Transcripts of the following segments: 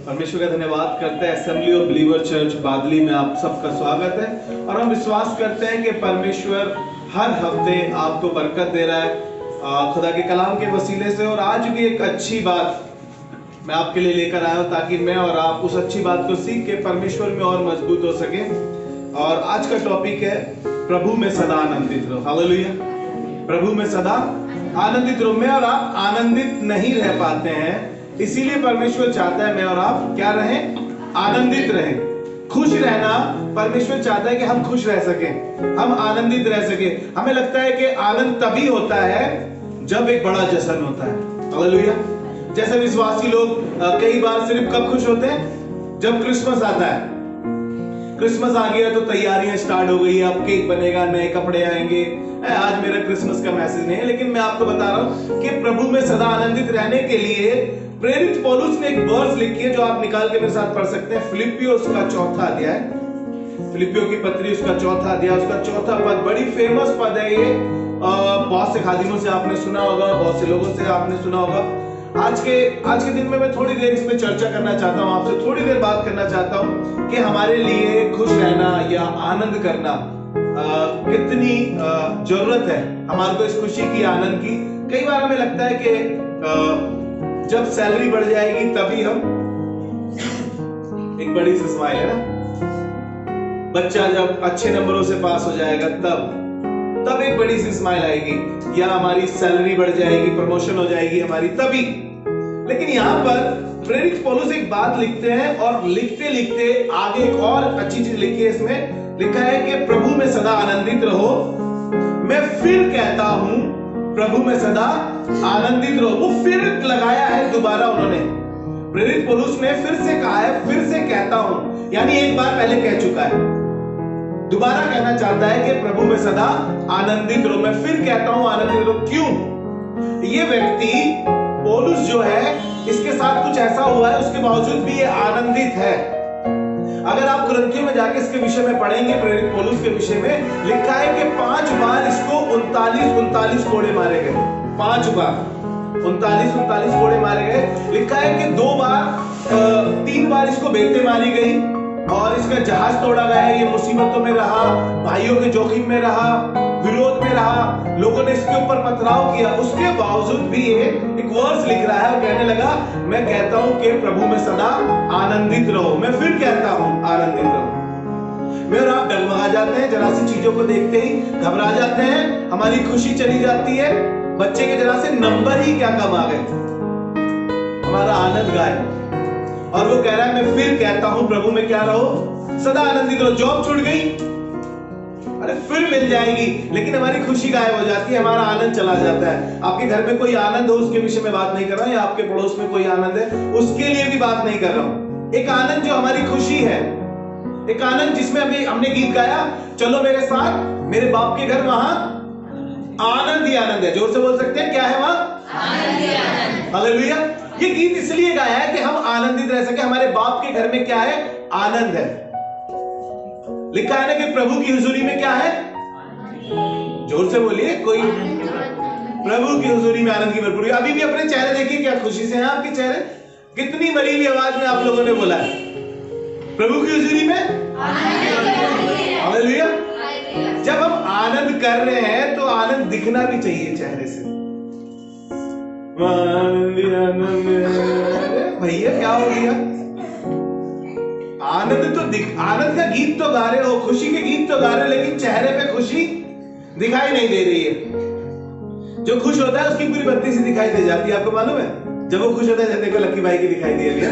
परमेश्वर का धन्यवाद करते हैं। असेंबली ऑफ बिलीवर चर्च बादली में आप सबका स्वागत है और हम विश्वास करते हैं कि परमेश्वर हर हफ्ते आपको बरकत दे रहा है खुदा के कलाम के वसीले से। और आज भी एक अच्छी बात मैं आपके लिए लेकर आया हूं ताकि मैं और आप उस अच्छी बात को सीख के परमेश्वर में और मजबूत हो सके। और आज का टॉपिक है प्रभु में सदा आनंदित रहो। हालेलुया। प्रभु में सदा आनंदित रहो। मैं और आप आनंदित नहीं रह पाते हैं, इसीलिए परमेश्वर चाहता है मैं और आप क्या रहें? आनंदित रहें। खुश रहना परमेश्वर चाहता है कि हम खुश रह सकें, हम आनंदित रह सकें। हमें लगता है कि आनंद तभी होता है जब एक बड़ा जश्न होता है। हालेलुया। जैसे विश्वासी लोग कई बार सिर्फ कब खुश होते हैं? जब क्रिसमस आता है। क्रिसमस आ गया तो तैयारियां स्टार्ट हो गई, अब केक बनेगा, नए कपड़े आएंगे। आज मेरा क्रिसमस का मैसेज नहीं है, लेकिन मैं आपको बता रहा हूं कि प्रभु में सदा आनंदित रहने के लिए प्रेरित पौलुस ने एक वर्स लिखी है जो आप निकाल के मेरे साथ पढ़ सकते हैं। फिलिपियों उसका चौथा अध्याय, फिलिपियों की पत्री उसका चौथा अध्याय, उसका चौथा पद, बड़ी फेमस पद है ये। बहुत से खादिमों से आपने सुना होगा, बहुत से लोगों से आपने सुना होगा। आज के दिन में मैं थोड़ी देर इस पे चर्चा करना चाहता हूं, आपसे थोड़ी देर बात करना चाहता हूं कि हमारे लिए खुश रहना या आनंद करना कितनी जरूरत है हमारे को इस खुशी की, आनंद की। कई बार हमें लगता है कि जब सैलरी बढ़ जाएगी तभी हम, एक बड़ी सी स्माइल है ना, बच्चा जब अच्छे नंबरों से पास हो जाएगा तब एक बड़ी सी स्माइल आएगी, या हमारी सैलरी बढ़ जाएगी, प्रमोशन हो जाएगी हमारी, तभी। लेकिन यहाँ पर प्रेरित पौलुस एक बात लिखते हैं और लिखते लिखते आगे एक और अच्छी चीज लिखी है। इसमें लिखा है कि प्रभु में सदा आनंदित रहो। मैं फिर कहता हूं प्रभु में सदा आनंदित रहो। वो फिर लगाया है दोबारा उन्होंने, प्रेरित पौलुस ने फिर से कहा है, फिर से कहता हूं, यानी एक बार पहले कह चुका है, दोबारा कहना चाहता है कि प्रभु में सदा आनंदित रहो। मैं फिर कहता हूं आनंदित रहो। क्यों? ये व्यक्ति पौलुस जो है, इसके साथ कुछ ऐसा हुआ है, उसके बावजूद भी ये आनंदित है। अगर आप कुरिन्थियों में जाके इसके विषय में पढ़ेंगे, प्रेरित पौलुस के विषय में लिखा है कि 5 बार इसको 39 कोड़े मारे गए। 5 बार 39 कोड़े मारे गए। लिखा है कि 3 बार इसको बेंतें मारी गई और इसका जहाज तोड़ा गया। ये मुसीबतों में रहा, भाइयों के जोखिम में रहा, विरोध में रहा, लोगों ने इसके ऊपर पथराव किया। उसके बावजूद भी ये एक वर्स लिख रहा है और कहने लगा, मैं कहता हूं कि प्रभु में सदा आनंदित रहो। मैं फिर कहता हूं आनंदित रहो। मैं और आप डगमगा जाते हैं, जरा सी चीजों को देखते ही घबरा जाते हैं, हमारी खुशी चली जाती है। बच्चे के जरा से नंबर ही क्या कम आ गए, हमारा आनंद गायब। और वो कह रहा है मैं फिर कहता हूं प्रभु में क्या रहो? सदा आनंदित रहो। जॉब छूट गई, अरे फिर मिल जाएगी, लेकिन हमारी खुशी गायब हो जाती है, हमारा आनंद चला जाता है। आपके घर में कोई आनंद हो उसके विषय में बात नहीं कर रहा हूं, या आपके पड़ोस में कोई आनंद है उसके लिए भी बात नहीं कर रहा हूं। एक आनंद जो हमारी खुशी है, एक आनंद जिसमें हमने गीत गाया, चलो मेरे साथ मेरे बाप के घर, वहां आनंद ही आनंद है। जोर से बोल सकते हैं, क्या है वहां? आनंद ही आनंद। हालेलुया। ये गीत इसलिए गाया है कि हम आनंदित रह सके। हमारे बाप के घर में क्या है? आनंद है। लिखा है ना कि प्रभु की हुजूरी में क्या है? जोर से बोलिए कोई। प्रभु की हुजूरी में आनंद की भरपूरी। अभी भी अपने चेहरे देखिए, क्या खुशी से हैं आपके चेहरे? कितनी मरीली आवाज में आप लोगों ने बोला है प्रभु की हुजूरी में हालेलुया। जब हम आनंद कर रहे हैं तो आनंद दिखना भी चाहिए चेहरे से। भैया क्या हो गया? आनंद का गीत तो गा रहे हो, खुशी के गीत तो गा रहे हो, लेकिन चेहरे पे खुशी दिखाई नहीं दे रही है। जो खुश होता है उसकी पूरी बत्ती सी दिखाई दे जाती है, आपको मालूम है? जब वो खुश होता है, जैसे देखो लक्की भाई की दिखाई दे रही है।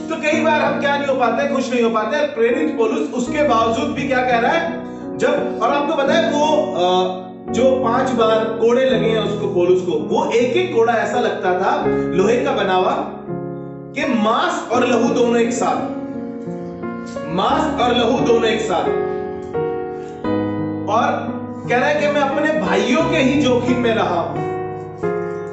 तो कई बार हम क्या नहीं हो पाते, खुश नहीं हो पाते। प्रेरित पौलुस उसके बावजूद भी क्या कह रहा है? जब, और आपको पता है वो जो 5 बार कोड़े लगे हैं उसको, पौलुस को, वो एक कोड़ा ऐसा लगता था लोहे का बना हुआ कि मांस और लहू दोनों एक साथ, मांस और लहू दोनों एक साथ। और कह रहा है कि मैं अपने भाइयों के ही जोखिम में रहा हूं,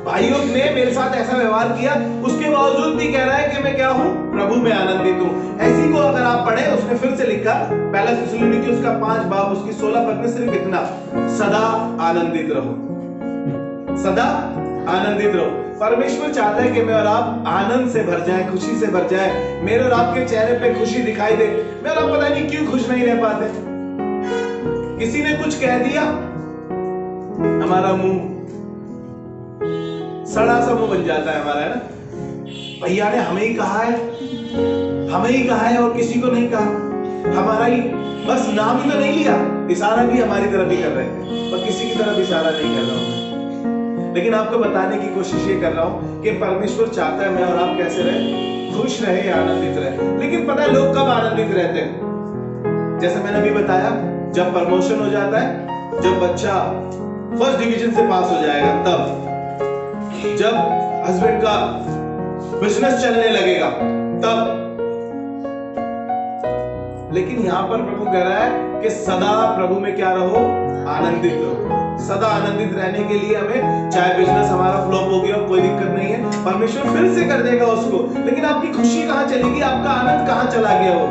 भाइयों ने मेरे साथ ऐसा व्यवहार किया, उसके बावजूद भी कह रहा है कि मैं क्या हूं? प्रभु में आनंदित हूं। ऐसी को अगर आप पढ़े, उसने फिर से लिखा, पहला थिस्सलुनीकी उसका 5 बाब उसकी 16 पद में सिर्फ इतना, सदा आनंदित रहो, सदा आनंदित रहो। परमेश्वर चाहता है कि मैं और आप आनंद से भर जाएं, खुशी से भर जाएं। मेरे और आपके चेहरे पे खुशी दिखाई दे। मैं और आप पता नहीं क्यों खुश नहीं रह पाते। किसी ने कुछ कह दिया, हमारा मुंह सड़ा सा मुंह बन जाता है हमारा, है ना। भैया ने हमें ही कहा है, हमें ही कहा है और किसी को नहीं कहा। हमारा ही बस नाम ही तो नहीं लिया, इशारा भी हमारी तरफ ही कर रहे थे, पर किसी की तरफ इशारा नहीं कर रहा हूं। लेकिन आपको बताने की कोशिश ये कर रहा हूं कि परमेश्वर चाहता है मैं और आप कैसे रहे, खुश रहे, आनंदित रहे। लेकिन पता है लोग कब आनंदित रहते हैं? जैसे मैंने अभी बताया, जब प्रमोशन हो जाता है, जब बच्चा फर्स्ट डिवीजन से पास हो जाएगा, तब जब हस्बैंड का बिजनेस चलने लगेगा, तब। लेकिन यहां पर प्रभु कह रहा है कि सदा प्रभु में क्या रहो, आनंदित रहो। सदा आनंदित रहने के लिए हमें, चाहे बिजनेस हमारा फ्लॉप हो गया, कोई दिक्कत नहीं है, परमेश्वर फिर से कर देगा उसको। लेकिन आपकी खुशी कहां चलेगी, आपका आनंद कहां चला गया वो?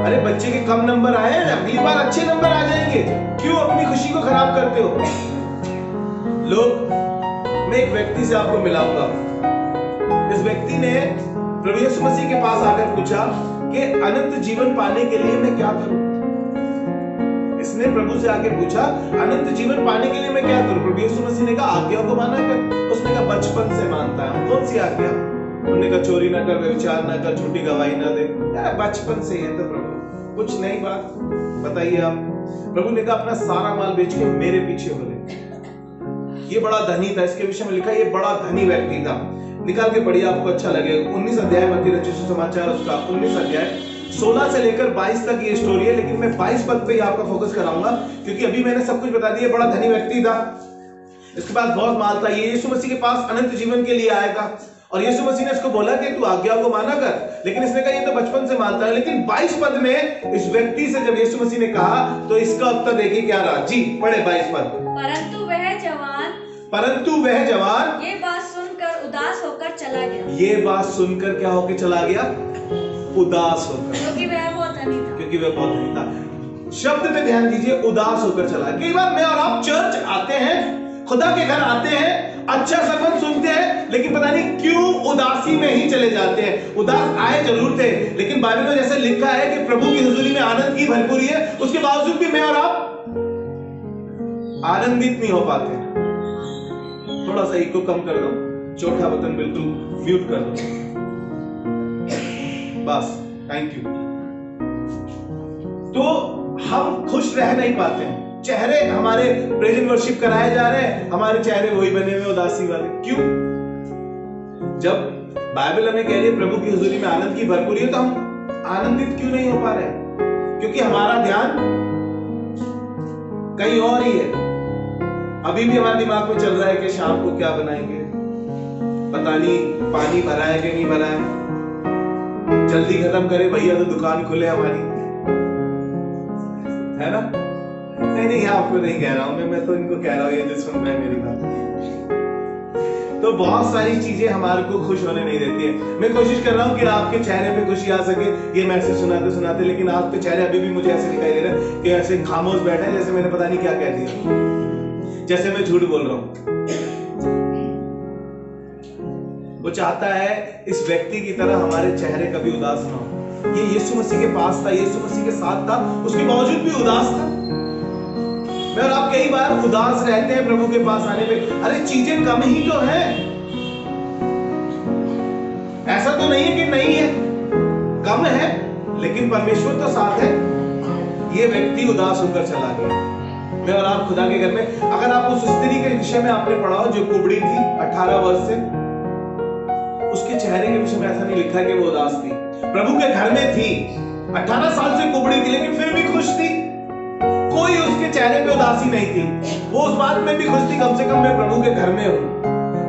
अरे बच्चे के कम नंबर आए हैं, अगली बार अच्छे नंबर आ जाएंगे, क्यों अपनी खुशी को खराब करते हो? लोग, मैं एक व्यक्ति से आपको मिलाऊंगा। इस व्यक्ति ने प्रभु यीशु मसीह के पास आकर पूछा कि अनंत जीवन पाने के लिए मैं क्या करूं? इसने प्रभु से आके पूछा, अनंत जीवन पाने के लिए मैं क्या करूं? प्रभु यीशु मसीह ने कहा, आज्ञाओं को माना कर। उसने कहा, बचपन से मानता है। कौन सी आज्ञा? उन्होंने कहा, चोरी ना कर, व्यभिचार ना कर, झूठी गवाही ना दे। यार बचपन से ये तो प्रभु कुछ नई बात बताइए आप। प्रभु ने कहा, अपना सारा माल बेच के मेरे पीछे हो ले। ये बड़ा धनी था, इसके विषय में लिखा है ये बड़ा धनी व्यक्ति था। निकाल के पढ़िए, आपको अच्छा लगेगा। 19 अध्याय मत्ती रचित सुसमाचार, उसका 19 अध्याय 16 से लेकर 22 तक ये स्टोरी है। लेकिन मैं 22 पद पे ही आपका फोकस कराऊंगा, क्योंकि अभी मैंने सब कुछ बता दिया। बड़ा धनी व्यक्ति था, इसके पास बहुत माल था। ये यीशु मसीह के पास अनंत जीवन के लिए आया था, और यीशु मसीह ने इसको बोला कि तू आज्ञाओं को माना कर। लेकिन इसने कहा ये तो बचपन से मानता है। लेकिन 22 पद में इस व्यक्ति से जब यीशु मसीह ने कहा, तो इसका उत्तर देखिए क्या रहा। जी पढ़े 22 पद। परंतु वह जवान ये बात सुनकर उदास होकर चला गया। ये बात सुनकर क्या होकर चला गया? उदास होकर, क्योंकि वह बहुत धनी था। क्योंकि वह बहुत धनी था। शब्द पे ध्यान दीजिए, उदास होकर चला। कई बार मैं और आप चर्च आते हैं, खुदा के घर आते हैं, अच्छा सर्मन सुनते हैं, लेकिन पता नहीं क्यों उदासी में ही चले जाते हैं। उदास आए जरूर थे, लेकिन बाइबल में जैसे लिखा है कि प्रभु की हुजूरी में आनंद की भरपूरी है, उसके बावजूद भी मैं और आप आनंदित नहीं हो पाते। थोड़ा सा इको कम कर दो, चौथा बटन बिल्कुल म्यूट कर दो, बस, थैंक यू। तो हम खुश रह नहीं पाते हैं। चेहरे हमारे प्रेजेंट वर्शिप कराए जा रहे हैं, हमारे चेहरे वही बने हुए उदासी वाले। क्यों? जब बाइबल हमें कह रही है प्रभु की हुजूरी में आनंद की भरपूरी है, तो हम आनंदित क्यों नहीं हो पा रहे? क्योंकि हमारा ध्यान कहीं और ही है। अभी भी हमारे दिमाग में चल रहा है कि शाम को क्या बनाएंगे, पता नहीं पानी भरा है कि नहीं भरा है, जल्दी खत्म करे भैया तो दुकान खुले हमारी, है ना। नहीं आपको नहीं कह रहा हूं मैं तो इनको कह रहा हूं, ये जो सुन रहे हैं मेरी बात। तो बहुत सारी चीजें हमारे को खुश होने नहीं देती है। मैं कोशिश कर रहा हूं कि आपके चेहरे पे खुशी आ सके, ये मैसेज सुनाते सुनाते, लेकिन आपके चेहरे अभी भी मुझे ऐसे दिखाई दे रहे हैं कि ऐसे खामोश बैठे हैं, जैसे मैंने पता नहीं क्या कह दिया, जैसे मैं झूठ बोल रहा हूं। वो चाहता है इस व्यक्ति की तरह हमारे चेहरे कभी उदास ना हो। ये यीशु मसीह के पास था, यीशु मसीह के साथ था, उसके बावजूद भी उदास था। मैं और आप कई बार उदास रहते हैं प्रभु के पास आने पे। अरे चीजें कम ही तो हैं, ऐसा तो नहीं है कि नहीं है, कम है, लेकिन परमेश्वर तो साथ है। ये व्यक्ति उदास होकर चला गया। मैं और आप खुदा के घर में, अगर आप उस स्त्री के विषय में आपने पढ़ा हो जो कुबड़ी थी 18 वर्ष से, उसके चेहरे के विषय में ऐसा नहीं लिखा कि वो उदास थी। प्रभु के घर में थी, 18 साल से कुबड़ी थी, लेकिन फिर भी खुश थी। कोई उसके चेहरे पे उदासी नहीं थी। वो उस बात में भी खुश थी, कम से कम मैं प्रभु के घर में हूं।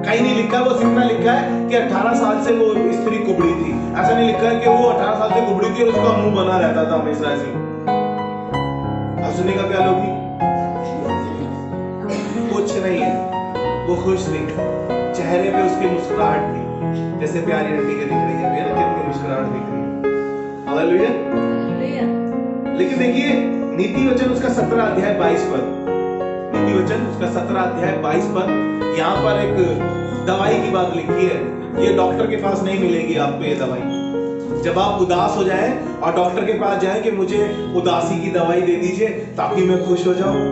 कहीं नहीं लिखा, वो इतना लिखा है कि 18 साल से वो स्त्री कुबड़ी थी। ऐसा नहीं लिखा है कि वो 18 साल से कुबड़ी थी और उसका मुंह बना रहता था हमेशा ऐसे। हंसने का क्या लोगी? कुछ नहीं है, वो खुश थी। चेहरे पे उसकी मुस्कुराहट थी, जैसे प्यारी नटी के दिख रही है ना, कितनी मुस्कुराहट दिख रही है। हालेलुया। लेकिन देखिए नीति वचन उसका 17 अध्याय 22 पद, स्तुति वचन उसका 17 अध्याय 22 पद, यहाँ पर एक दवाई की बात लिखी है। ये डॉक्टर के पास नहीं मिलेगी आपको ये दवाई। जब आप उदास हो जाएं और डॉक्टर के पास जाएं कि मुझे उदासी की दवाई दे दीजिए ताकि मैं खुश हो जाऊं,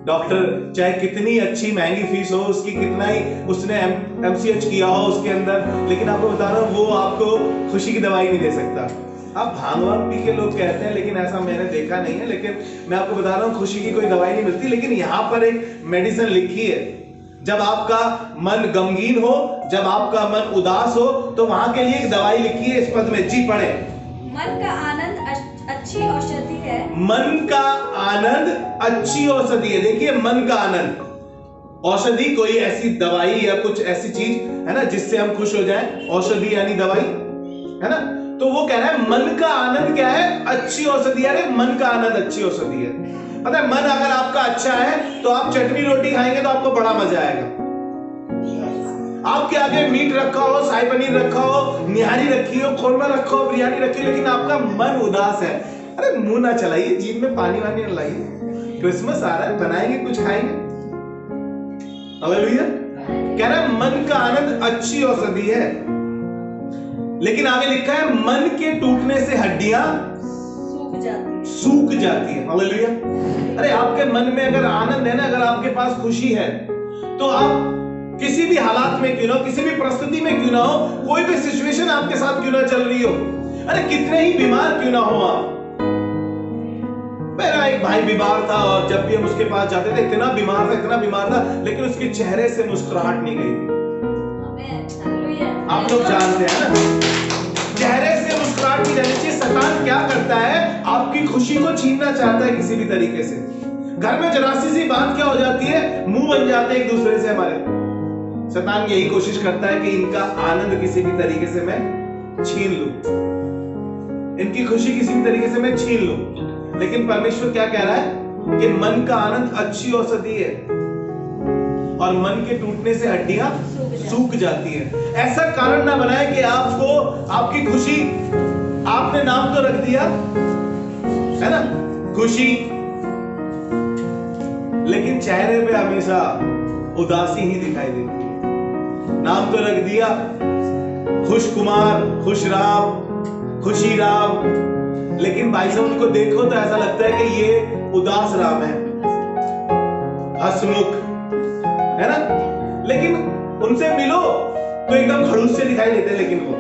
डॉक्टर चाहे कितनी अच्छी महंगी फीस हो उसकी, कितना ही उसने एमसीएच किया हो उसके अंदर, लेकिन आपको बता रहा हूं वो आपको खुशी की दवाई नहीं दे सकता। अब भांग वांग पी के लोग कहते हैं, लेकिन ऐसा मैंने देखा नहीं है, लेकिन मैं आपको बता रहा हूं खुशी की कोई दवाई नहीं मिलती। लेकिन यहाँ पर एक मेडिसिन लिखी है, जब आपका मन गमगीन हो, जब आपका मन उदास हो, तो वहां के लिए एक दवाई लिखी है। इस पद में जी पढ़े, मन का आनंद अच्छी औषधि है। मन का आनंद अच्छी औषधि है। देखिए, मन का आनंद, औषधि कोई ऐसी दवाई या कुछ ऐसी चीज है ना जिससे हम खुश हो जाएं, औषधि यानी दवाई है ना। तो वो कह रहा है मन का आनंद क्या है, अच्छी औषधि है। मन का आनंद अच्छी औषधि है। पता है, मन अगर आपका अच्छा है तो आप चटनी रोटी खाएंगे तो आपको बड़ा मजा आएगा। आपके आगे मीट रखा हो, शाही पनीर रखा हो, निहारी रखी हो, खुरमा रखा हो, बिरयानी रखी हो, लेकिन आपका मन उदास है, अरे मुंह ना चलाइए, जीभ में पानी वानी न लाइए। क्रिसमस आ रहा है, बनाएंगे कुछ खाएंगे। हालेलुया। कह रहा है मन का आनंद अच्छी औषधि है। लेकिन आगे लिखा है मन के टूटने से हड्डियां सूख जाती है। हालेलुया। अरे आपके मन में अगर आनंद है ना, अगर आपके पास खुशी है, तो आप किसी भी हालात में क्यों ना हो, किसी भी परिस्थिति में क्यों ना हो, कोई भी सिचुएशन आपके साथ क्यों ना चल रही हो, अरे कितने ही बीमार क्यों ना हो आप। मेरा एक भाई बीमार था और जब भी हम उसके पास जाते थे इतना बीमार था, लेकिन उसके चेहरे से मुस्कुराहट नहीं गई थी। आप लोग जानते हैं ना, चेहरे से मुस्कुराहट नहीं रहनी चाहिए। शैतान क्या करता है, आपकी खुशी को छीनना चाहता है किसी भी तरीके से। घर में जरा सी बात क्या हो जाती है, मुंह बन जाते हैं एक दूसरे से हमारे। शैतान यही कोशिश करता है कि इनका आनंद किसी भी तरीके से मैं छीन लूं, इनकी खुशी किसी भी तरीके से मैं छीन लूं। लेकिन परमेश्वर क्या कह रहा है कि मन का आनंद अच्छी औषधि है और मन के टूटने से हड्डियां सूख जाती हैं। ऐसा कारण ना बनाए कि आपको आपकी खुशी, आपने नाम तो रख दिया है ना खुशी, लेकिन चेहरे पे हमेशा उदासी ही दिखाई देती है। नाम तो रख दिया खुश कुमार, खुश राम, खुशी राम, लेकिन भाई साहब उनको देखो तो ऐसा लगता है कि ये उदास राम है, हंसमुख है ना। लेकिन उनसे मिलो तो एकदम खड़ूस से दिखाई देते हैं। लेकिन वो,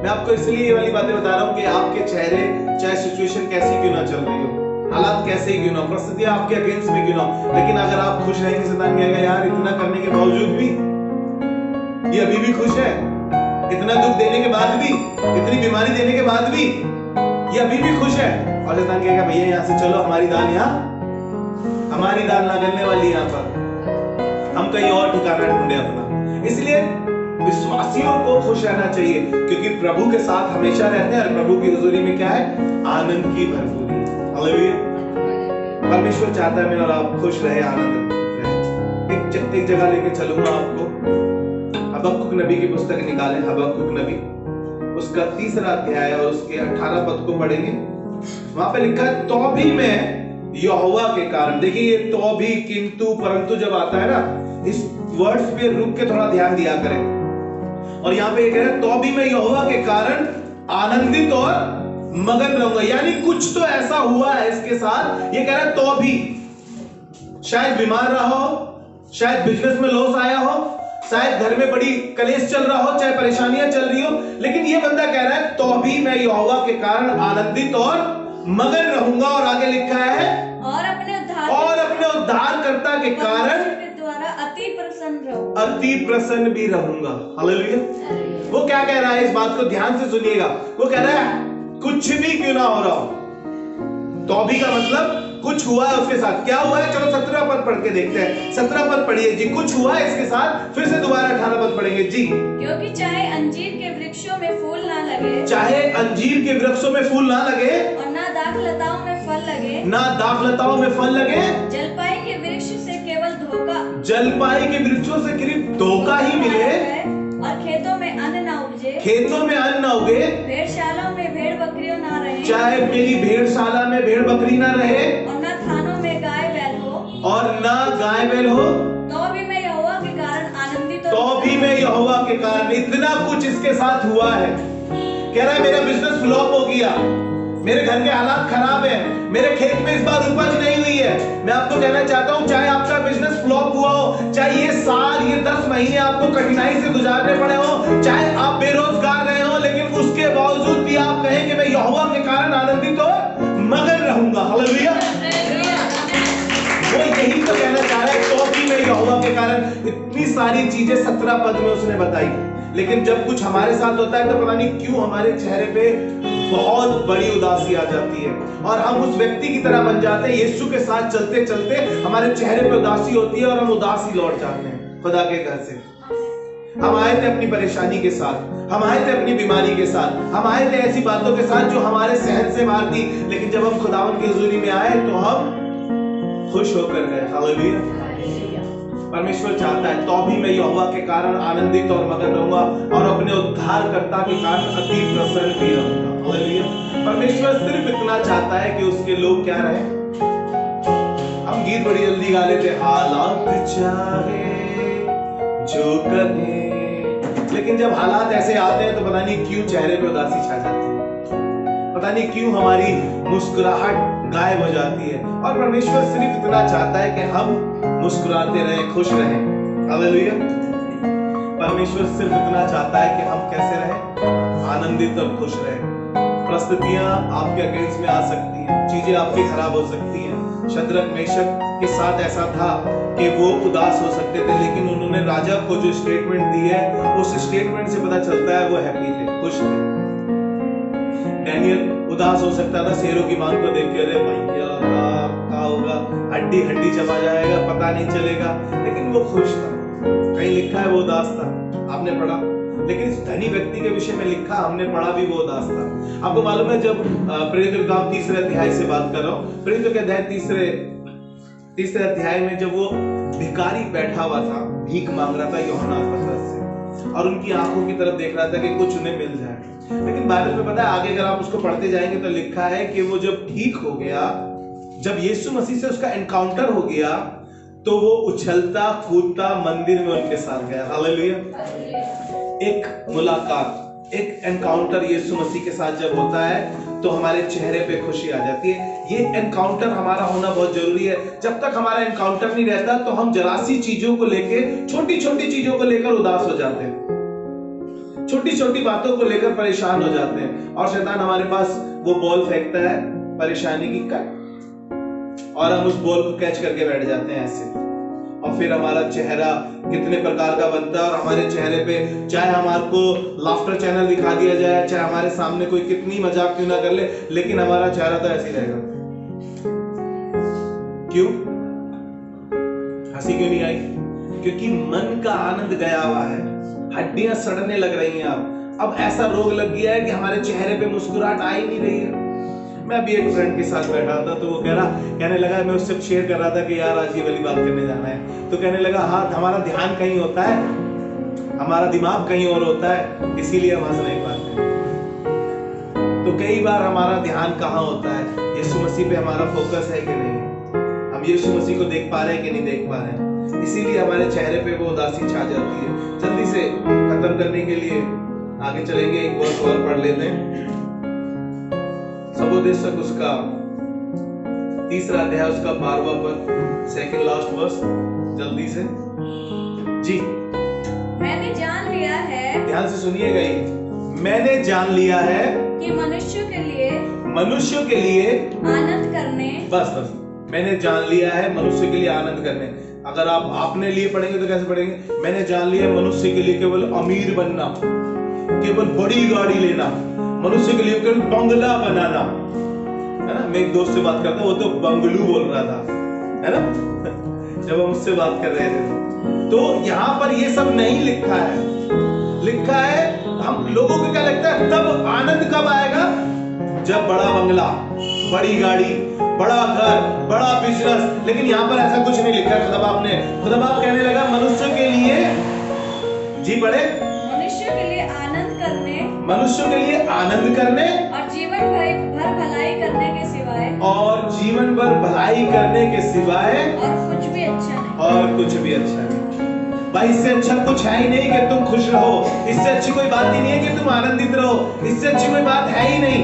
मैं आपको इसलिए ये वाली बातें बता रहा हूं कि आपके चेहरे, चाहे सिचुएशन कैसी क्यों ना चल रही हो, हालात कैसे ही क्यों ना, परिस्थितियां आपके अगेंस्ट में क्यों ना, लेकिन अगर आप खुश रहेंगे, शैतान कहेगा यार इतना करने के बावजूद भी ये अभी भी खुश है, इतना दुख देने के बाद भी, इतनी बीमारी देने के बाद भी ये अभी भी खुश है। और शैतान कहेगा भैया यहाँ से चलो, हमारी दाल ना गलने वाली, यहाँ पर हम कहीं और ठिकाना ढूंढे अपना। इसलिए विश्वासियों को खुश रहना चाहिए, क्योंकि प्रभु के साथ हमेशा रहते हैं और प्रभु की हुजूरी में क्या है, आनंद की भरपूरी। हालेलुया। परमेश्वर चाहता है मैं और आप खुश रहे, आनंद रहे। एक जगह लेके चलूंगा आपको, हबक्कुक नबी की पुस्तक निकालें, हबक्कुक नबी उसका 3रा अध्याय और उसके 18 पद को पढ़ेंगे। वहां पे लिखा है तो भी मैं यहोवा के कारण। देखिए ये तो भी, किंतु, परंतु जब आता है ना, इस वर्ड्स पे रुक के थोड़ा ध्यान दिया करें। और यहाँ पे ये कह रहा है तो भी मैं यहोवा के कारण आनंदित और मगन रहूंगा। यानी कुछ तो ऐसा हुआ है इसके साथ। ये कह रहा है तो भी, शायद बीमार रहा हो, शायद बिजनेस में लॉस आया हो, शायद घर में बड़ी कलेश चल रहा हो, चाहे परेशानियां चल रही हो, लेकिन ये बंदा कह रहा है तो भी मैं यहोवा के कारण आनंदित और मगन रहूंगा। और आगे लिखा है और अपने उद्धारकर्ता के कारण द्वारा अति प्रसन्न भी रहूंगा। हालेलुया। वो क्या कह रहा है, इस बात को ध्यान से सुनिएगा। वो कह रहा है कुछ भी क्यों ना हो रहा हो, तो भी का मतलब कुछ हुआ है उसके साथ। क्या हुआ है, चलो 17 पद पढ़ के देखते हैं। 17 पद पढ़िए जी। कुछ हुआ है इसके साथ, फिर से दोबारा 18 पद पढ़ेंगे जी। क्योंकि चाहे अंजीर के वृक्षों में फूल ना लगे, चाहे अंजीर के वृक्षों में फूल ना लगे, और ना दाखलताओं में फल लगे, ना दाखलताओं में फल लगे, जलपाई के वृक्ष से केवल धोखा, जलपाई के वृक्षों से केवल धोखा ही मिले, और खेतों में अन्न ना उपजे, खेतों में अन्न ना उगे, भेड़शालाओं में भेड़ बकरियों ना रहे, चाहे मेरी भेड़शाला में भेड़ बकरी ना रहे, और न थानों में गाय बैल हो, और ना गाय बैल हो तो भी मैं यहोवा के कारण आनंदित और तो भी मैं यहोवा के कारण। इतना कुछ इसके साथ हुआ है। कह रहा है मेरा बिजनेस फ्लॉप हो गया, मेरे घर के हालात खराब है, मेरे खेत में इस बार उपज नहीं हुई है। मैं आपको कहना चाहता हूं, चाहे आपका बिजनेस फ्लॉप हुआ हो, चाहे ये साल ये 10 महीने आपको कठिनाई से गुजारने पड़े हो, चाहे आप बेरोजगार रहे हो, लेकिन उसके बावजूद भी आप कहें कि मैं यहोवा के कारण आनंदित और मगन रहूंगा। हालेलुया। वो यही तो कहना चाह रहा है, तो भी मैं यहोवा के कारण। इतनी सारी चीजें 17 पद में उसने बताई, लेकिन जब कुछ हमारे साथ होता है तो पता नहीं क्यों हमारे चेहरे पे बहुत बड़ी उदासी आ जाती है और हम उस व्यक्ति की तरह बन जाते हैं। यीशु के साथ चलते चलते हमारे चेहरे पे उदासी होती है और हम उदासी लौट जाते हैं खुदा के घर से। हम आए थे अपनी परेशानी के साथ, हम आए थे अपनी बीमारी के साथ, हम आए थे ऐसी बातों के साथ जो हमारे सहन से बाहर थी, लेकिन जब हम खुदावन की हुजूरी में आए तो हम खुश होकर गए। हालेलुया। परमेश्वर चाहता है तो भी मैं यहोवा के कारण आनंदित और मगन रहूंगा और अपने उद्धारकर्ता के कारण अति प्रसन्न भी रहूंगा। हालेलुया। परमेश्वर सिर्फ इतना चाहता है कि उसके लोग क्या रहे। हम गीत बड़ी जल्दी गा लेते, हालात चाहे जो कहे, लेकिन जब हालात ऐसे आते हैं तो पता नहीं क्यों चेहरे पे उदासी छा जाती है, पता नहीं क्यों हमारी मुस्कुराहट गायब हो जाती है। और परमेश्वर सिर्फ इतना चाहता है कि हम मुस्कुराते रहें, खुश रहें। हालेलुया। परमेश्वर सिर्फ इतना चाहता है कि हम कैसे रहें, आनंदित और खुश रहें। परिस्थितियां आपके अगेंस्ट में आ सकती हैं, चीजें आपकी खराब हो सकती हैं। शद्रक मेशक के साथ ऐसा था कि वो उदास हो सकते थे, लेकिन उन्होंने राजा को जो स्टेटमेंट दी है, उस स्टेटमेंट से पता चलता है वो हैप्पी थे, खुश थे। डैनियल उदास हो सकता था शेरों की मांग को देख के, अरे भैया क्या होगा, हड्डी हड्डी चबा जाएगा, पता नहीं चलेगा, लेकिन वो खुश था। कहीं लिखा है वो उदास था, आपने पढ़ा, लेकिन इस धनी व्यक्ति के विषय में लिखा, हमने पढ़ा भी, वो उदास था। आपको मालूम है, जब प्रेरितों का 3 अध्याय से बात कर रहा हूँ, प्रेरितों के अध्याय 3 अध्याय में जब वो भिखारी बैठा हुआ था, भीख मांग रहा था यूहन्ना पतरस से, और उनकी आंखों की तरफ देख रहा था कि कुछ उन्हें मिल जाए। लेकिन बाइबल में पता है आगे अगर आप उसको पढ़ते जाएंगे तो लिखा है कि वो जब ठीक हो गया, जब यीशु मसीह से उसका एनकाउंटर हो गया, तो वो उछलता कूदता मंदिर में उनके साथ गया। हालेलुया। एक मुलाकात, एक एनकाउंटर यीशु मसीह के साथ जब होता है तो हमारे चेहरे पे खुशी आ जाती है। ये एनकाउंटर हमारा होना बहुत जरूरी है। जब तक हमारा एनकाउंटर नहीं रहता तो हम जरा सी चीजों को लेके, छोटी छोटी चीजों को लेकर उदास हो जाते हैं, छोटी छोटी बातों को लेकर परेशान हो जाते हैं, और शैतान हमारे पास वो बॉल फेंकता है परेशानी की कट, और हम उस बॉल को कैच करके बैठ जाते हैं ऐसे, और फिर हमारा चेहरा कितने प्रकार का बनता है, और हमारे चेहरे पे चाहे हमारे को लाफ्टर चैनल दिखा दिया जाए, चाहे हमारे सामने कोई कितनी मजाक क्यों ना कर ले, लेकिन हमारा चेहरा तो ऐसे ही रहेगा। क्यों हंसी क्यों नहीं आई? क्योंकि मन का आनंद गया हुआ है, हड्डियां सड़ने लग रही हैं। अब ऐसा रोग लग गया है कि हमारे चेहरे पे मुस्कुराहट आ ही नहीं रही है। मैं अभी एक फ्रेंड के साथ बैठा था तो वो कहने लगा, मैं उससे शेयर कर रहा था कि यार आज ये वाली बात करने जाना है, तो कहने लगा हाँ हमारा ध्यान कहीं होता है, हमारा दिमाग कहीं और होता है, इसीलिए हम हंस नहीं पाते। तो कई बार हमारा ध्यान कहाँ होता है, यीशु मसीह पे हमारा फोकस है कि नहीं, हम यीशु मसीह को देख पा रहे हैं कि नहीं देख पा रहे हैं, इसीलिए हमारे चेहरे पे वो उदासी छा जाती है। जल्दी से खत्म करने के लिए आगे चलेंगे, एक वर्स और पढ़ लेते हैं। सबोदेशक उसका 3 अध्याय उसका 12वां पद, सेकंड लास्ट वर्स, जल्दी से जी। मैंने जान लिया है, ध्यान से सुनिएगा, ये मैंने जान लिया है कि मनुष्य के लिए आनंद करने, बस मैंने जान लिया है मनुष्य के लिए आनंद करने। अगर आप अपने लिए पढ़ेंगे तो कैसे पढ़ेंगे? मैंने जान लिया मनुष्य के लिए केवल अमीर बनना, केवल बड़ी गाड़ी लेना, मनुष्य के लिए केवल बंगला बनाना, है ना। मैं एक दोस्त से बात करता, वो तो बंगलू बोल रहा था, है ना जब हम उससे बात कर रहे थे। तो यहाँ पर ये सब नहीं लिखा है, लिखा है हम लोगों को क्या लगता है तब आनंद कब आएगा? जब बड़ा बंगला, बड़ी गाड़ी, बड़ा घर, बड़ा बिजनेस। लेकिन यहाँ पर ऐसा कुछ नहीं लिखा है। खुदा बाप कहने लगा मनुष्य के लिए, जी पढ़े, मनुष्य के लिए आनंद करने और जीवन भर भलाई करने के सिवाय और भी अच्छा नहीं। और कुछ भी अच्छा नहीं। भाई इससे अच्छा कुछ है ही नहीं कि तुम खुश रहो। इससे अच्छी कोई बात ही नहीं है कि तुम आनंदित रहो। इससे अच्छी कोई बात है ही नहीं।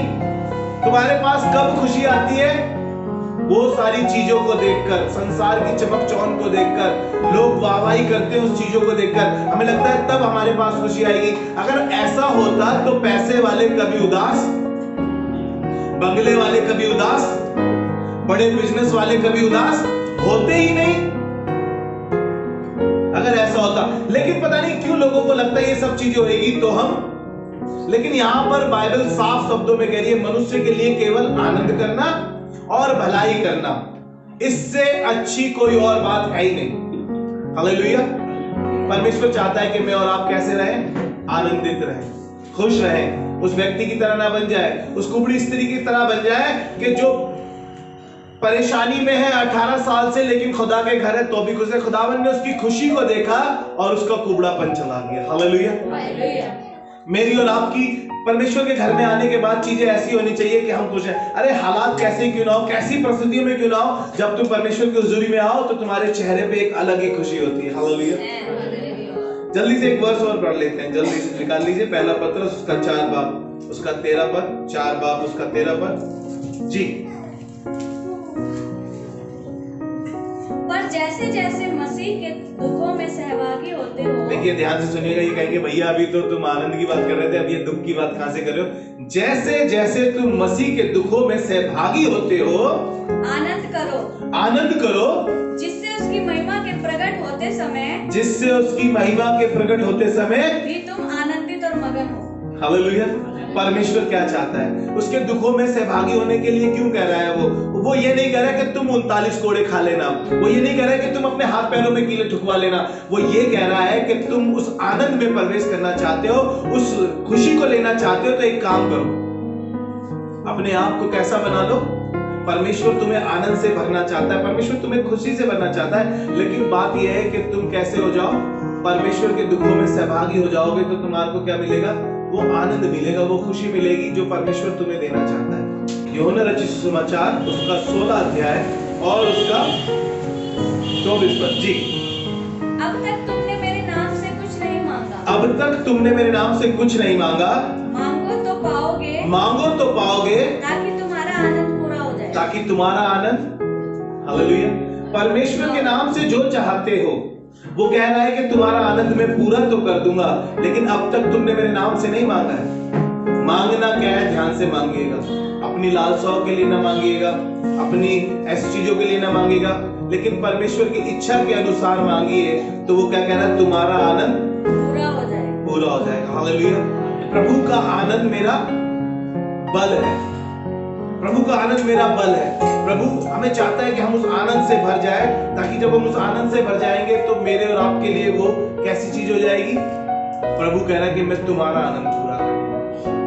तुम्हारे पास कब खुशी आती है? वो सारी चीजों को देखकर, संसार की चमक चौंध को देखकर, लोग वाहवाही करते हैं उस चीजों को देखकर, हमें लगता है तब हमारे पास खुशी आएगी। अगर ऐसा होता तो पैसे वाले कभी उदास, बंगले वाले कभी उदास, बड़े बिजनेस वाले कभी उदास होते ही नहीं। अगर ऐसा होता, लेकिन पता नहीं क्यों लोगों को लगता है ये सब चीजें होगी तो हम। लेकिन यहां पर बाइबल साफ शब्दों में कह रही है मनुष्य के लिए केवल आनंद करना और भलाई करना, इससे अच्छी कोई और बात है ही नहीं। हालेलुया। परमेश्वर चाहता है कि मैं और आप कैसे रहें? आनंदित रहें, खुश रहें, उस व्यक्ति की तरह ना बन जाए, उस कुबड़ी स्त्री की तरह बन जाए कि जो परेशानी में है 18 साल से, लेकिन खुदा के घर है तो भी खुश है। खुदावन ने उसकी खुशी को देखा और उसका कुबड़ापन चला गया। हालेलुया। मेरी और आपकी परमेश्वर के घर में आने के बाद चीजें ऐसी होनी चाहिए कि हम खुश हैं। अरे हालात कैसे क्यों ना हो, कैसी परिस्थितियों में क्यों ना हो, जब तुम परमेश्वर की हुजूरी में आओ तो तुम्हारे चेहरे पे एक अलग ही खुशी होती है। हालेलुया। जल्दी से एक वर्स और पढ़ लेते हैं, जल्दी से निकाल लीजिए। पहला पत्रस उसका 4 बाब उसका 13 पद, 4 बाब उसका 13 पद जी। पर जैसे जैसे मसीह के दुखों में सहभागी होते हो। देखिए ध्यान से सुनिएगा, ये कहेंगे भैया अभी तो तुम आनंद की बात कर रहे थे, अब ये दुख की बात कहां से कर रहे हो? जैसे जैसे तुम मसीह के दुखों में सहभागी होते हो, आनंद करो, आनंद करो, जिससे उसकी महिमा के प्रकट होते समय, जिससे उसकी महिमा के प्रकट होते समय भी तुम आनंदित और मगन हो। हालेलुया। परमेश्वर क्या चाहता है? उसके दुखों में सहभागी होने के लिए क्यों कह रहा है? वो ये नहीं कह रहा है कि तुम 39 कोड़े खा लेना, वो ये नहीं कह रहा है कि तुम अपने हाथ पैरों में कीले ठुकवा लेना, वो ये कह रहा है कि तुम उस आनंद में प्रवेश करना चाहते हो, उस खुशी को लेना चाहते हो, तो एक काम करो, अपने आप को कैसा बना लो? परमेश्वर तुम्हें आनंद से भरना चाहता है, परमेश्वर तुम्हें खुशी से भरना चाहता है, लेकिन बात यह है कि तुम कैसे हो जाओ? परमेश्वर के दुखों में सहभागी हो जाओगे तो तुम्हारे क्या मिलेगा? वो आनंद मिलेगा, वो खुशी मिलेगी जो परमेश्वर तुम्हें देना चाहता है। यूहन्ना रचित सुसमाचार उसका 16 अध्याय और उसका 24 पद जी। अब तक तुमने मेरे नाम से कुछ नहीं मांगा, अब तक तुमने मेरे नाम से कुछ नहीं मांगा, मांगो तो पाओगे, मांगो तो पाओगे, ताकि तुम्हारा आनंद पूरा हो जाए, ताकि तुम्हारा आनंद। हालेलुया। परमेश्वर के नाम से जो चाहते हो, वो कह रहा है कि तुम्हारा आनंद मैं पूरा तो कर दूंगा, लेकिन अब तक तुमने मेरे नाम से नहीं मांगा है। मांगना क्या है? ध्यान से मांगिएगा, अपनी लालसाओं के लिए ना मांगिएगा, अपनी ऐसी चीजों के लिए ना मांगिएगा, लेकिन परमेश्वर की इच्छा के अनुसार मांगिए। तो वो क्या कह रहा है? तुम्हारा आनंद पूरा हो जाएगा, पूरा हो जाएगा। हालेलुया। प्रभु का आनंद मेरा बल है, प्रभु का आनंद मेरा बल है। प्रभु हमें चाहता है कि हम उस आनंद से भर जाए, ताकि जब हम उस आनंद से भर जाएंगे तो मेरे और आपके लिए वो कैसी चीज हो जाएगी? प्रभु कह रहा है कि मैं तुम्हारा आनंद पूरा करूंगा,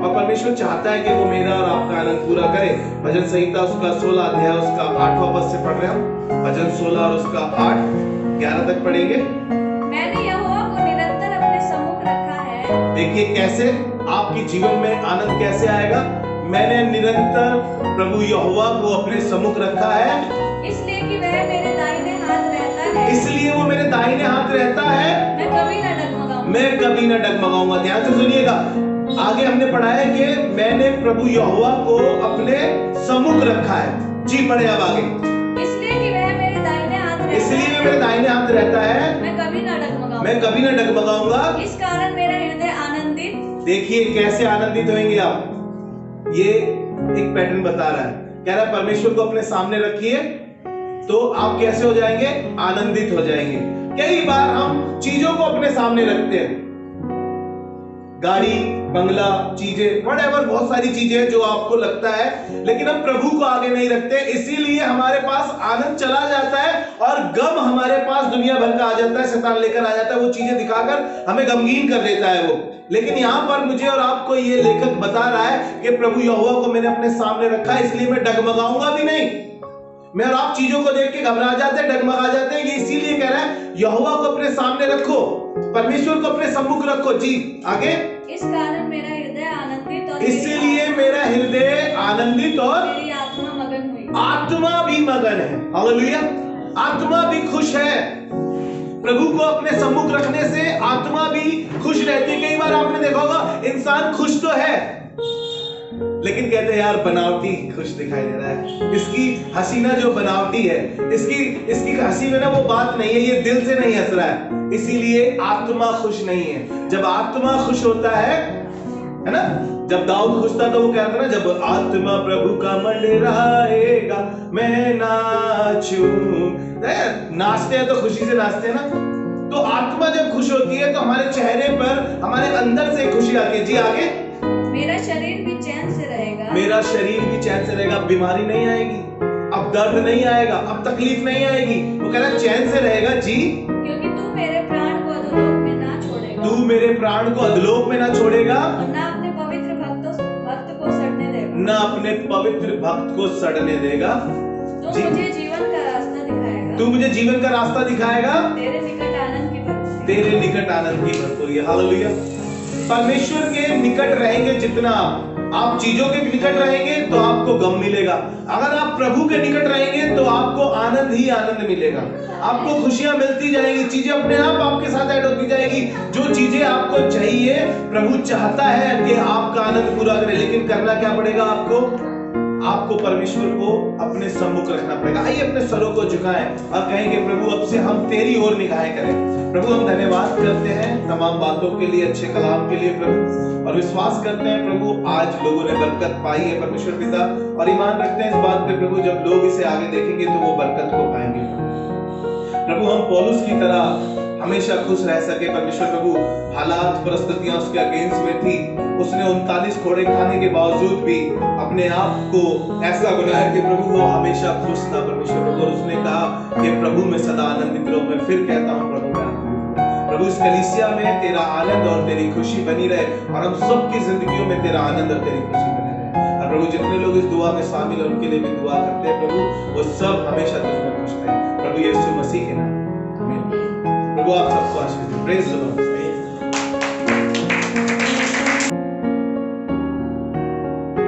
और परमेश्वर चाहता है कि वो मेरा और आपका आनंद पूरा करे। भजन संहिता उसका 16 अध्याय उसका 8वां पद से पढ़ रहे हम। भजन 16 और उसका 8, 11 तक पढ़ेंगे। मैंने यहोवा को निरंतर अपने सम्मुख रखा है। देखिए कैसे आपके जीवन में आनंद कैसे आएगा? मैंने निरंतर प्रभु यहोवा को अपने सम्मुख रखा है, इसलिए कि वह मेरे दाहिने हाथ रहता है, इसलिए वो मेरे दाहिने हाथ रहता है, मैं कभी न डगमगाऊंगा, मैं कभी न डगमगाऊंगा। ध्यान से सुनिएगा, आगे हमने पढ़ा है कि मैंने प्रभु यहोवा को अपने सम्मुख रखा है। जी पढ़े अब आगे। इसलिए कि वह मेरे दाहिने हाथ रहता है, इसलिए वे मेरे दाहिने हाथ रहता है, मैं कभी न डगमगाऊंगा, मैं कभी न डगमगाऊंगा। इस कारण मेरा हृदय आनंदित। देखिए कैसे आनंदित होंगे आप, ये एक पैटर्न बता रहा है। कह रहा है परमेश्वर को अपने सामने रखिए तो आप कैसे हो जाएंगे? आनंदित हो जाएंगे। कई बार हम चीजों को अपने सामने रखते हैं, गाड़ी, बंगला, चीजें, व्हाटएवर, बहुत सारी चीजें जो आपको लगता है, लेकिन हम प्रभु को आगे नहीं रखते, इसीलिए हमारे पास आनंद चला जाता है और गम हमारे पास दुनिया भर का आ जाता है, शैतान लेकर आ जाता है, वो चीजें दिखाकर हमें गमगीन कर देता है वो। लेकिन यहां पर मुझे और आपको ये लेखक बता रहा है कि प्रभु यहोवा को मैंने अपने सामने रखा है, इसलिए मैं डगमगाऊंगा भी नहीं। मैं और आप चीजों को देख के घबरा जाते हैं, डगमगा जाते हैं, ये इसीलिए कह रहा है यहोवा को अपने सामने रखो, परमेश्वर को अपने सम्मुख रखो। जी आगे। इस कारण मेरा हृदय आनंदित और इसलिए मेरा हृदय आनंदित और मेरी आत्मा मगन हुई। आत्मा भी मगन है। हालेलुया। आत्मा भी खुश है। प्रभु को अपने सम्मुख रखने से आत्मा भी खुश रहती है। कई बार आपने देखा होगा इंसान खुश तो है लेकिन कहते हैं यार बनावटी खुश दिखाई दे रहा है, इसकी हंसी ना जो बनावटी है, इसकी हंसी में ना वो बात नहीं है, ये दिल से नहीं हंस रहा है, इसीलिए आत्मा खुश नहीं है। जब आत्मा खुश होता है ना, जब दाऊद खुश था तो वो कहता ना, जब आत्मा प्रभु का मंडराएगा मैं नाचूं। नाचते हैं तो खुशी से नाचते हैं ना। तो आत्मा जब खुश होती है तो हमारे चेहरे पर, हमारे अंदर से खुशी आती है। जी आगे, मेरा शरीर भी चैन से रहेगा, मेरा शरीर भी चैन से रहेगा। अब बीमारी नहीं आएगी, अब दर्द नहीं आएगा, अब तकलीफ नहीं आएगी। वो कह रहा है चैन से रहेगा। जी, क्योंकि तू मेरे प्राण को अधोलोक में ना छोड़ेगा, तू मेरे प्राण को अधोलोक में ना छोड़ेगा, और ना अपने पवित्र भक्त को सड़ने देगा, ना अपने पवित्र भक्त को सड़ने देगा। तू मुझे जीवन का रास्ता दिखाएगा, तू मुझे जीवन का रास्ता दिखाएगा, तेरे निकट आनंद की भरपूरी, तेरे निकट आनंद की भरपूरी। हालेलुया। परमेश्वर के निकट रहेंगे जितना आप चीजों के निकट रहेंगे तो आपको गम मिलेगा। अगर आप प्रभु के निकट रहेंगे तो आपको आनंद ही आनंद मिलेगा, आपको खुशियां मिलती जाएंगी, चीजें अपने आप आपके साथ ऐड होती जाएगी। जो चीजें आपको चाहिए, प्रभु चाहता है कि आपका आनंद पूरा करे, लेकिन करना क्या पड़ेगा आपको परमेश्वर को अपने सम्मुख रखना पड़ेगा। आइए अपने सरों को झुकाएं और कहेंगे प्रभु अब से हम तेरी ओर निगाहें करें। प्रभु हम धन्यवाद करते हैं तमाम बातों के लिए, अच्छे कलाम के लिए प्रभु, और विश्वास करते हैं प्रभु आज लोगों ने बरकत पाई है परमेश्वर पिता, और ईमान रखते हैं इस बात पे प्रभु जब लोग इसे आगे देखेंगे तो वो बरकत को पाएंगे। प्रभु हम पौलुस की तरह हमेशा खुश रह सके परमेश्वर प्रभु। हालात परिस्थितियां उसके अगेंस्ट में थी, उसने 39 कोड़े खाने के बावजूद भी अपने आप को ऐसा बनाया कि प्रभु वो हमेशा खुश था परमेश्वर प्रभु, और उसने कहा कि प्रभु में सदा आनंदित रहो। मैं फिर कहता हूं प्रभु इस कलीसिया में तेरा आनंद और तेरी खुशी बनी रहे, और हम सबकी जिंदगियों में तेरा आनंद और तेरी खुशी बनी रहे। और प्रभु जितने लोग इस दुआ में शामिल हैं उनके लिए भी दुआ करते हैं प्रभु, वो सब हमेशा तुझ में खुश रहे प्रभु, यीशु मसीह के नाम। प्रभु आप सबको आशीष दे। Praise the Lord.